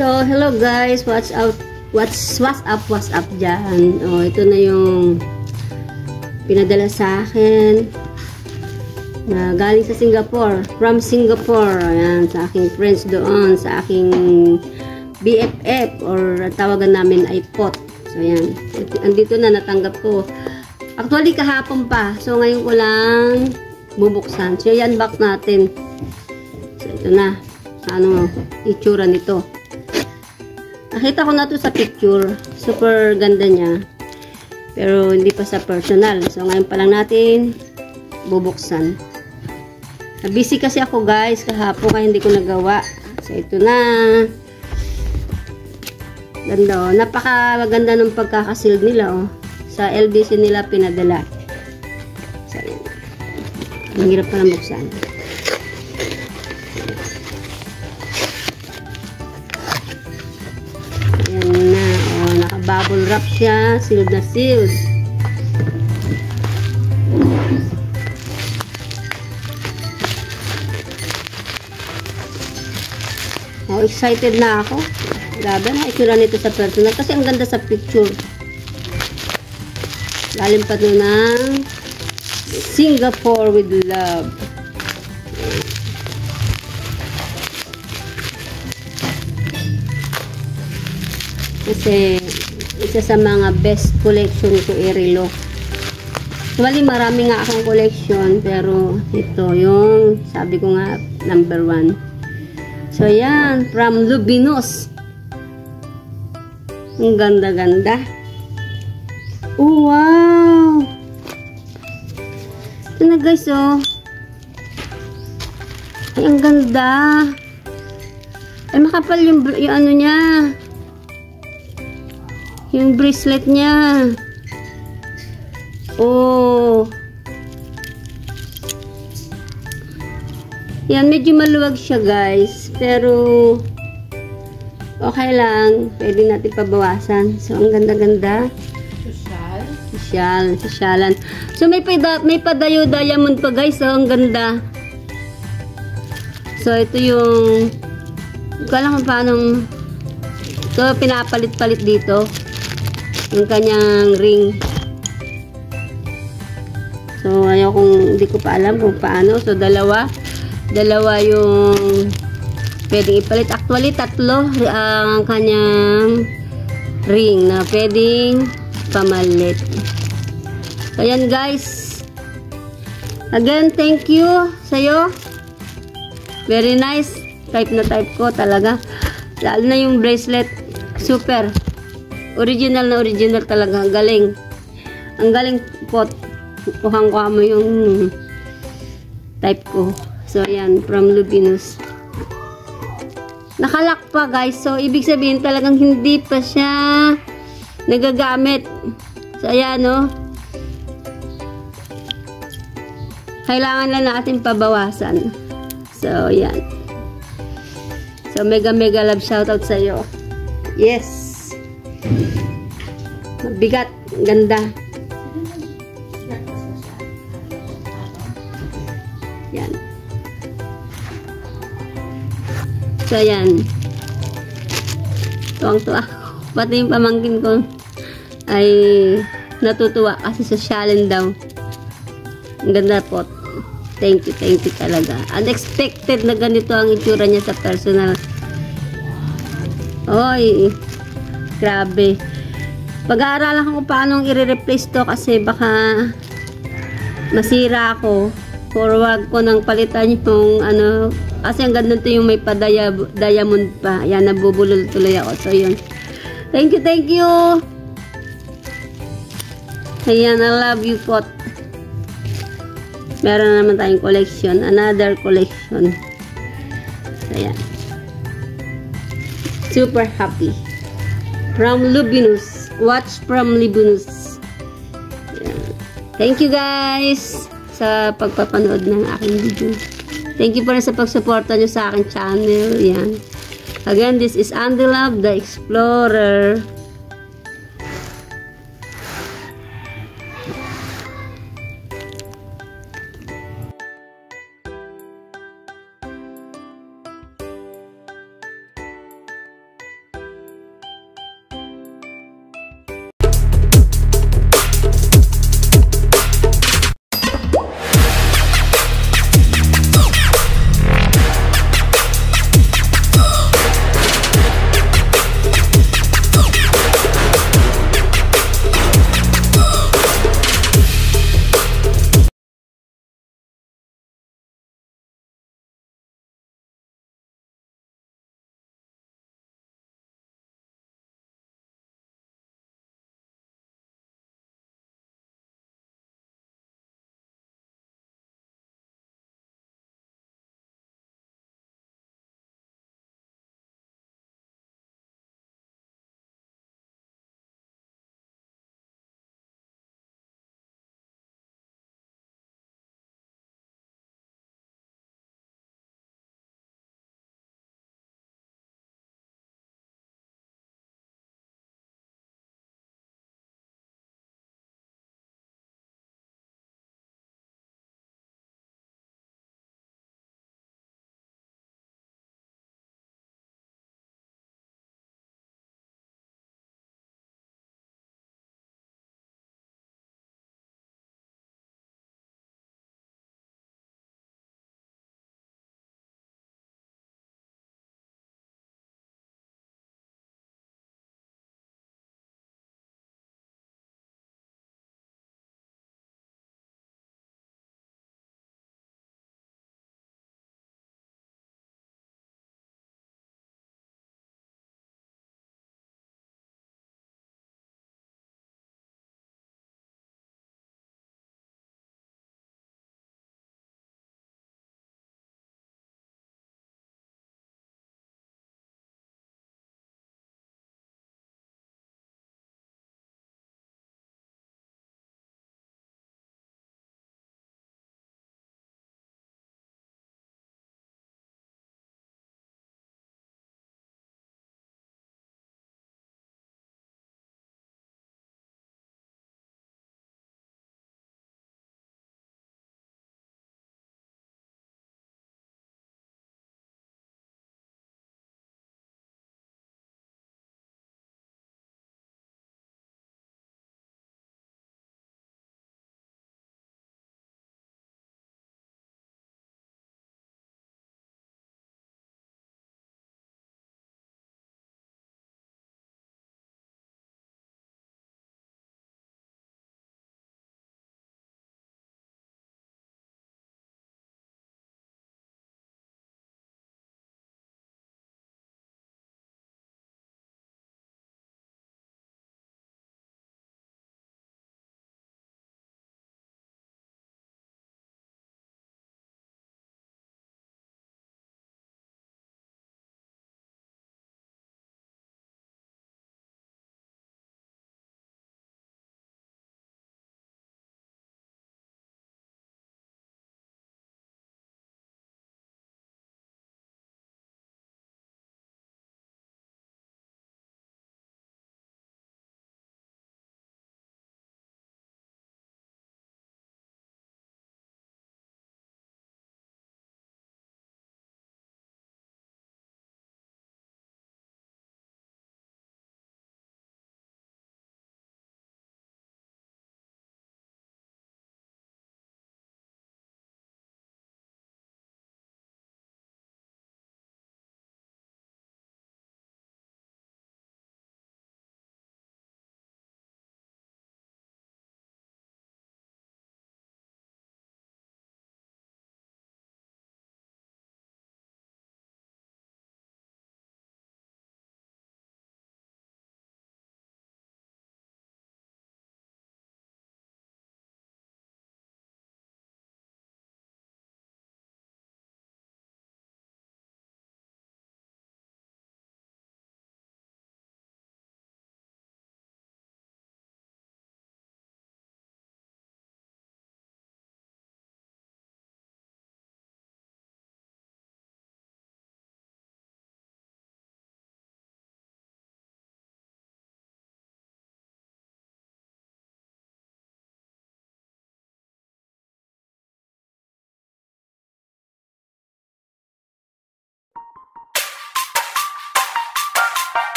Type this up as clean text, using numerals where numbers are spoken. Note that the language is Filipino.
So, hello guys, what's up dyan? Oh, ito na yung pinadala sa akin na galing sa Singapore, from Singapore. Ayan, sa aking friends doon, sa aking BFF, or tawagan namin ay pot. So, ayan, andito na, natanggap ko. Actually, kahapon pa. So, ngayon ko lang bubuksan. So, i-unbox natin. So, ito na. Ano, itsura nito. Nakita ko na to sa picture. Super ganda niya. Pero hindi pa sa personal. So ngayon pa lang natin bubuksan. Busy kasi ako guys kahapon kaya hindi ko nagawa. So ito na. Ganda oh. Napakaganda ng pagkakasil nila oh. Sa LBC nila pinadala. So yan. Ang hirap pa lang buksan. Ayan na, oh, naka-bubble wrap siya, sealed na sealed. Oh, excited na ako. Grabe na, itsura nito sa personal kasi ang ganda sa picture. Lalim pa doon ng Singapore with love. Kasi isa sa mga best collection ko i-relo. Actually marami nga akong collection pero ito yung sabi ko nga number 1. So yan, from Lubinos. Ang ganda-ganda. Oh, wow! Ito na guys oh. Ay ang ganda. Ay makapal yung ano niya. Yung bracelet niya. Oh. Yan, medyo maluwag siya guys. Pero, okay lang. Pwede natin pabawasan. So, ang ganda-ganda. Sosyalan. So, may padayo diamond pa guys. So, ang ganda. So, ito yung hindi ko alam kung paano ito pinapalit-palit dito. Yung kanyang ring. So, hindi ko pa alam kung paano. So, dalawa yung pwedeng ipalit. Actually, 3 ang kanyang ring na pwedeng pamalit. So, ayan guys. Again, thank you sa'yo. Very nice. Type na type ko talaga. Lalo na yung bracelet. Super. Original na original talaga. Ang galing. Ang galing pot. Kuhang-kuha mo yung type ko. So, ayan. From Lubinos. Nakalak pa, guys. So, ibig sabihin talagang hindi pa siya nagagamit. So, ayan, no. Kailangan lang natin pabawasan. So, ayan. So, mega love shoutout sa'yo. Yes. Mabigat, ganda. Yan. So, yan. Tuwang-tuwa. Pati yung pamangkin ko ay natutuwa kasi sosyalin daw. Ang ganda po. Thank you talaga. Unexpected na ganito ang itsura niya sa personal. Oy, grabe. Pag-aaralan ko paano i-replace to kasi baka masira ako. Forward ko nang palitan yung ano. Kasi ang ganda to yung may diamond pa. Ayan, nabubulol tuloy ako. So, yun. Thank you. Ayan, I love you, pot. Meron naman tayong collection. Another collection. So, ayan. Super happy. From Lubinos. Watch from Lubinos. Ayan. Thank you guys sa pagpapanood ng aking video. Thank you pa rin sa pagsuporta nyo sa aking channel. Ayan. Again, this is Andy Love, the Explorer.